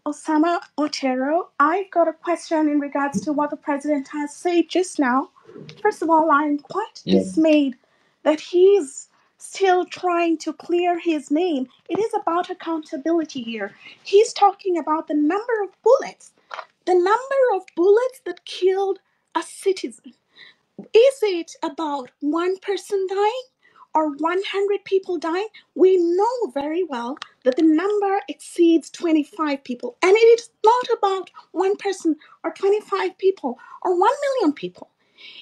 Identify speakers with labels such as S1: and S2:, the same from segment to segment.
S1: Osama Otero. I've got a question in regards to what the president has said just now. First of all, I'm quite dismayed that he's still trying to clear his name. It is about accountability here. He's talking about the number of bullets, that killed a citizen. Is it about one person dying or 100 people dying? We know very well that the number exceeds 25 people. And it is not about one person or 25 people or 1 million people.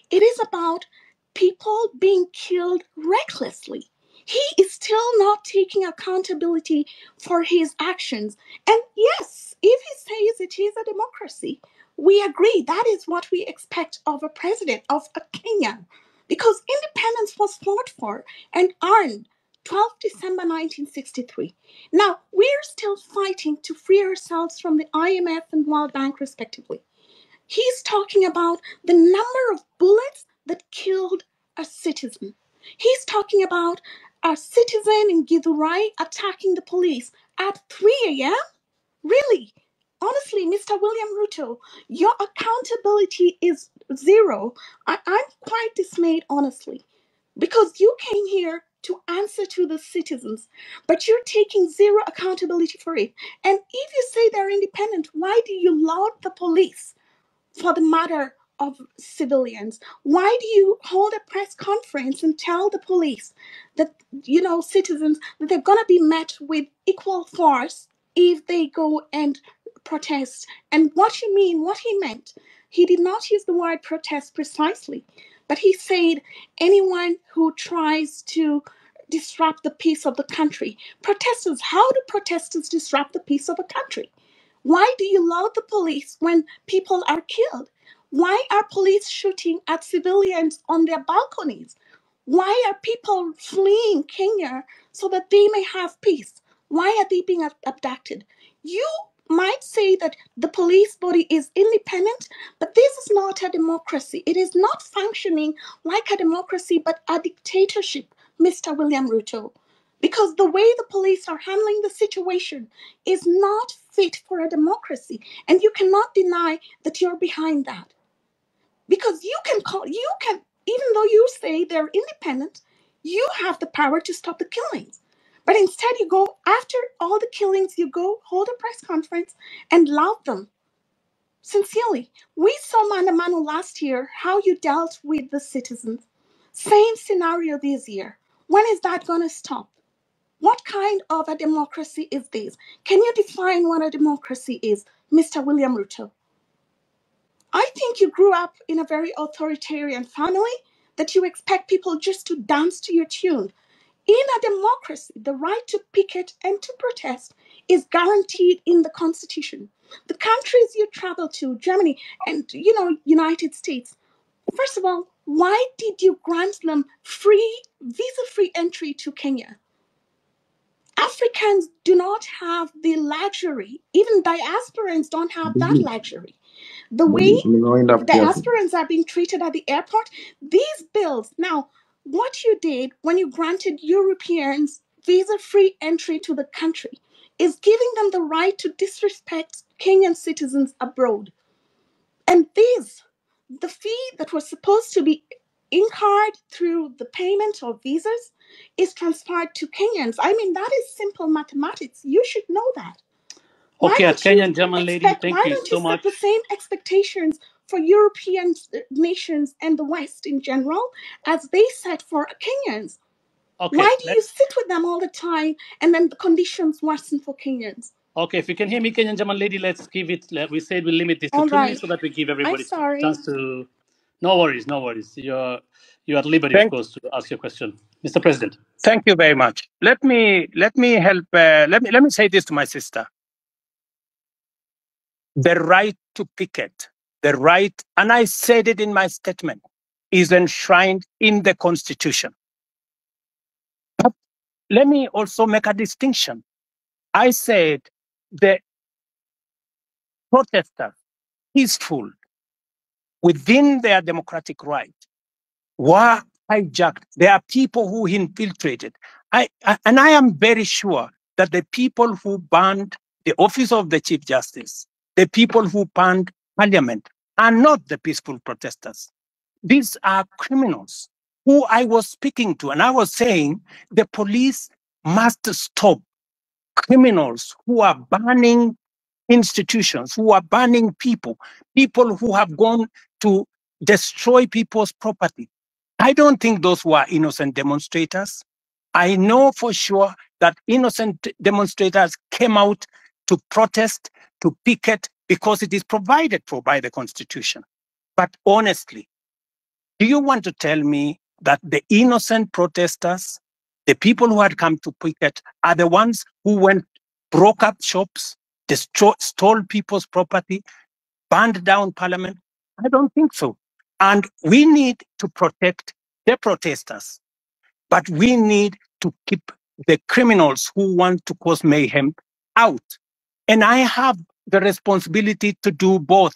S1: It is about people being killed recklessly. He is still not taking accountability for his actions. And yes, if he says it is a democracy, we agree that is what we expect of a president, of a Kenyan, because independence was fought for and earned 12 December 1963. Now, we're still fighting to free ourselves from the IMF and World Bank, respectively. He's talking about the number of bullets that killed a citizen. He's talking about a citizen in Githurai attacking the police at 3 a.m.? Really? Honestly, Mr. William Ruto, your accountability is zero. I'm quite dismayed, honestly, because you came here to answer to the citizens, but you're taking zero accountability for it. And if you say they're independent, why do you laud the police for the matter of civilians? Why do you hold a press conference and tell the police that, citizens, that they're going to be met with equal force if they go and protest? And what he meant, he did not use the word protest precisely, but he said anyone who tries to disrupt the peace of the country. Protesters, how do protesters disrupt the peace of a country? Why do you laud the police when people are killed? Why are police shooting at civilians on their balconies? Why are people fleeing Kenya so that they may have peace? Why are they being abducted? You might say that the police body is independent, but this is not a democracy. It is not functioning like a democracy, but a dictatorship, Mr. William Ruto. Because the way the police are handling the situation is not fit for a democracy. And you cannot deny that you're behind that. Because even though you say they're independent, you have the power to stop the killings. But instead you go, after all the killings, you go hold a press conference and laud them. Sincerely, we saw Mano Mano last year, how you dealt with the citizens. Same scenario this year. When is that going to stop? What kind of a democracy is this? Can you define what a democracy is, Mr. William Ruto? I think you grew up in a very authoritarian family that you expect people just to dance to your tune. In a democracy, the right to picket and to protest is guaranteed in the Constitution. The countries you travel to, Germany and, United States, first of all, why did you grant them visa-free entry to Kenya? Africans do not have the luxury. Even diasporans don't have that luxury. The way diasporans are being treated at the airport, these bills. Now, what you did when you granted Europeans visa-free entry to the country is giving them the right to disrespect Kenyan citizens abroad. And the fee that was supposed to be incurred through the payment of visas is transferred to Kenyans. I mean, that is simple mathematics. You should know that.
S2: Okay, Kenyan German lady, thank you so much.
S1: Why don't you set the same expectations for European nations and the West in general as they set for Kenyans? Okay, why do you sit with them all the time and then the conditions worsen for Kenyans?
S2: Okay, if you can hear me, Kenyan German lady, let's give it. We said we'll limit this to 2 minutes so that we give everybody a chance to. No worries, no worries. You're at liberty, of course, to ask your question, Mr. President.
S3: Thank you very much. Let me help. Let me say this to my sister. The right to picket, the right, and I said it in my statement, is enshrined in the Constitution. But let me also make a distinction. I said the protesters, peaceful, within their democratic right, were hijacked. There are people who infiltrated. And I am very sure that the people who burned the office of the Chief Justice, the people who banned Parliament are not the peaceful protesters. These are criminals who I was speaking to, and I was saying the police must stop criminals who are burning institutions, who are burning people, people who have gone to destroy people's property. I don't think those were innocent demonstrators. I know for sure that innocent demonstrators came out to protest, to picket, because it is provided for by the Constitution. But honestly, do you want to tell me that the innocent protesters, the people who had come to picket, are the ones who went, broke up shops, stole people's property, burned down Parliament? I don't think so. And we need to protect the protesters, but we need to keep the criminals who want to cause mayhem out. And I have the responsibility to do both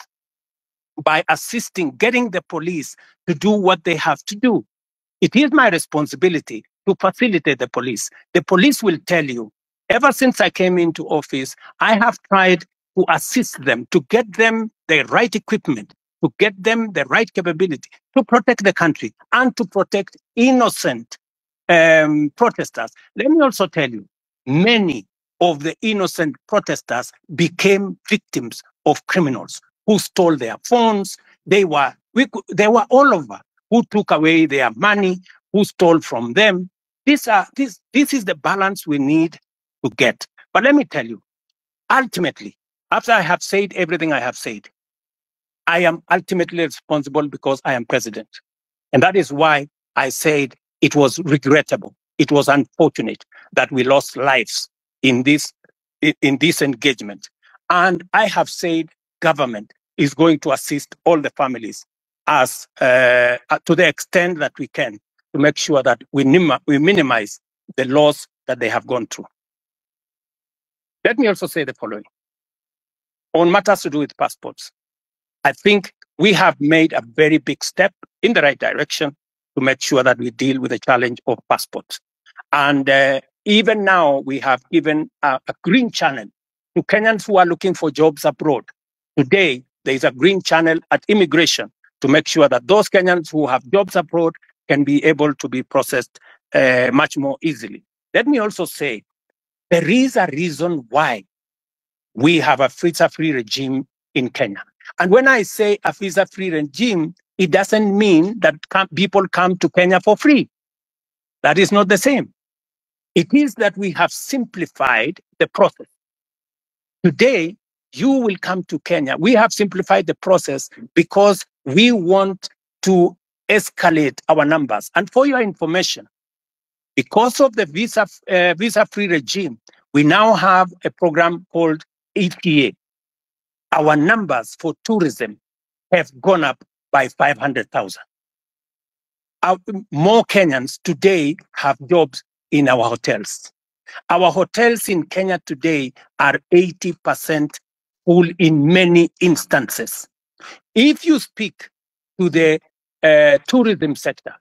S3: by assisting, getting the police to do what they have to do. It is my responsibility to facilitate the police. The police will tell you, ever since I came into office, I have tried to assist them, to get them the right equipment, to get them the right capability to protect the country and to protect innocent protesters. Let me also tell you, many of the innocent protesters became victims of criminals who stole their phones. They were all over, who took away their money, who stole from them. This is the balance we need to get. But let me tell you, ultimately, after I have said everything I have said, I am ultimately responsible because I am president. And that is why I said it was regrettable. It was unfortunate that we lost lives in this engagement. And I have said government is going to assist all the families as to the extent that we can to make sure that we minimize the loss that they have gone through. Let me also say the following. On matters to do with passports, I think we have made a very big step in the right direction to make sure that we deal with the challenge of passports. And even now, we have given a green channel to Kenyans who are looking for jobs abroad. Today, there is a green channel at immigration to make sure that those Kenyans who have jobs abroad can be able to be processed much more easily. Let me also say, there is a reason why we have a visa-free regime in Kenya. And when I say a visa-free regime, it doesn't mean that people come to Kenya for free. That is not the same. It is that we have simplified the process. Today, you will come to Kenya. We have simplified the process because we want to escalate our numbers. And for your information, because of the visa-free regime, we now have a program called ETA. Our numbers for tourism have gone up by 500,000. More Kenyans today have jobs in our hotels. Our hotels in Kenya today are 80% full in many instances. If you speak to the tourism sector,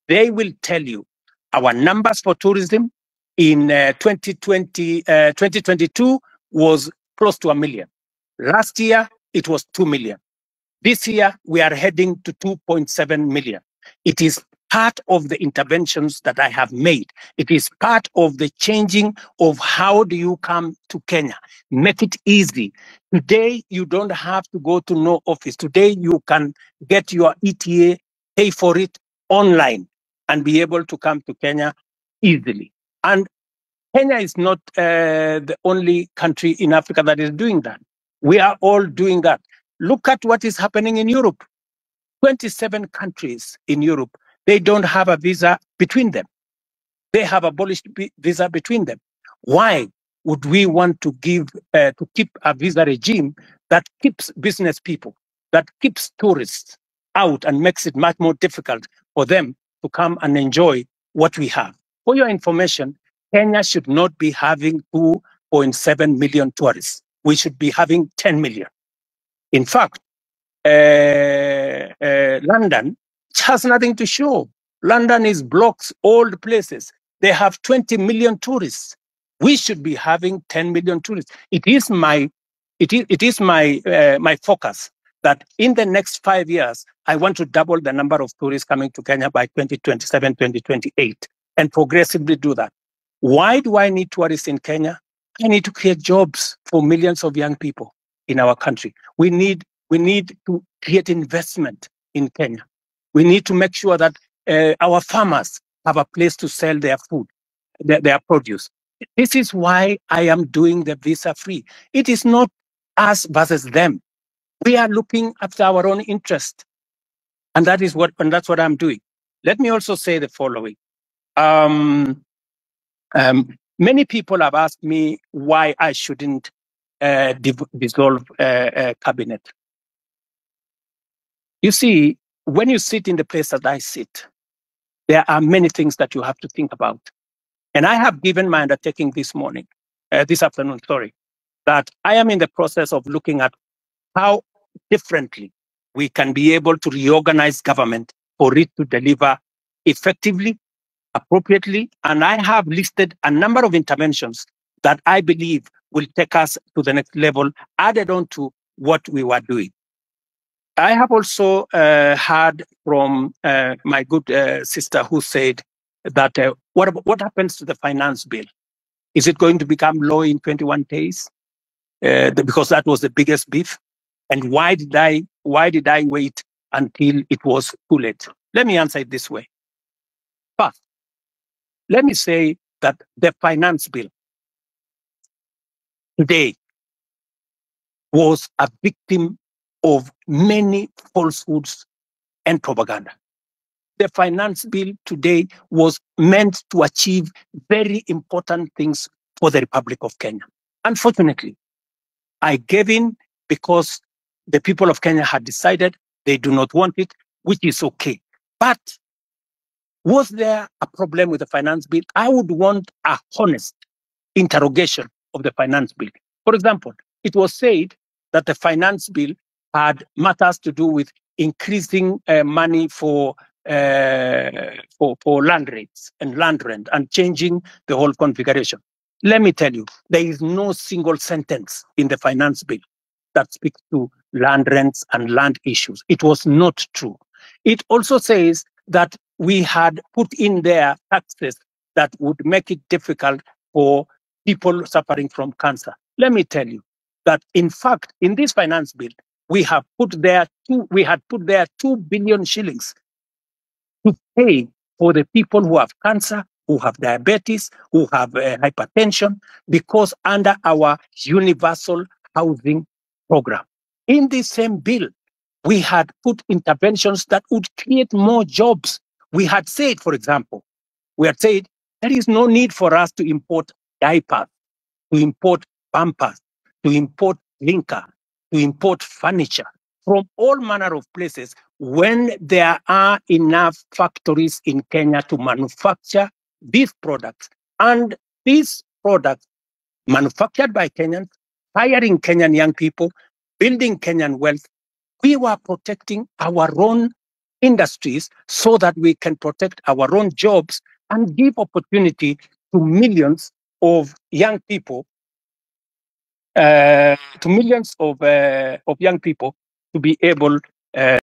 S3: they will tell you our numbers for tourism in 2022 was close to 1 million. Last year, it was 2 million. This year, we are heading to 2.7 million. It is part of the interventions that I have made. It is part of the changing of how do you come to Kenya. Make it easy. Today, you don't have to go to no office. Today, you can get your ETA, pay for it online, and be able to come to Kenya easily. And Kenya is not the only country in Africa that is doing that. We are all doing that. Look at what is happening in Europe. 27 countries in Europe, they don't have a visa between them. They have abolished visa between them. Why would we want to keep a visa regime that keeps business people, that keeps tourists out and makes it much more difficult for them to come and enjoy what we have? For your information, Kenya should not be having 2.7 million tourists. We should be having 10 million. In fact, London has nothing to show. London is blocks, old places. They have 20 million tourists. We should be having 10 million tourists. It is my focus that in the next 5 years, I want to double the number of tourists coming to Kenya by 2027, 2028, and progressively do that. Why do I need tourists in Kenya? I need to create jobs for millions of young people in our country. We need to create investment in Kenya. We need to make sure that our farmers have a place to sell their food, their produce. This is why I am doing the visa free. It is not us versus them. We are looking after our own interest. And that's what I'm doing. Let me also say the following. Many people have asked me why I shouldn't dissolve cabinet. You see, when you sit in the place that I sit, there are many things that you have to think about. And I have given my undertaking this afternoon, that I am in the process of looking at how differently we can be able to reorganize government for it to deliver effectively, appropriately. And I have listed a number of interventions that I believe will take us to the next level, added on to what we were doing. I have also heard from my good sister who said that what happens to the finance bill? Is it going to become law in 21 days? Because that was the biggest beef. And why did I wait until it was too late? Let me answer it this way. First, let me say that the finance bill today was a victim of many falsehoods and propaganda. The finance bill today was meant to achieve very important things for the Republic of Kenya. Unfortunately, I gave in because the people of Kenya had decided they do not want it, which is okay. But was there a problem with the finance bill? I would want a honest interrogation of the finance bill. For example, it was said that the finance bill had matters to do with increasing money for land rates and land rent and changing the whole configuration. Let me tell you, there is no single sentence in the finance bill that speaks to land rents and land issues. It was not true. It also says that we had put in there taxes that would make it difficult for people suffering from cancer. Let me tell you that, in fact, in this finance bill, we had put there 2 billion shillings to pay for the people who have cancer, who have diabetes, who have hypertension, because under our universal housing program. In this same bill, we had put interventions that would create more jobs. We had said, for example, there is no need for us to import diapers, to import pampers, to import liquor, to import furniture from all manner of places when there are enough factories in Kenya to manufacture these products. And these products manufactured by Kenyans, hiring Kenyan young people, building Kenyan wealth, we were protecting our own industries so that we can protect our own jobs and give opportunity to millions of young people, to be able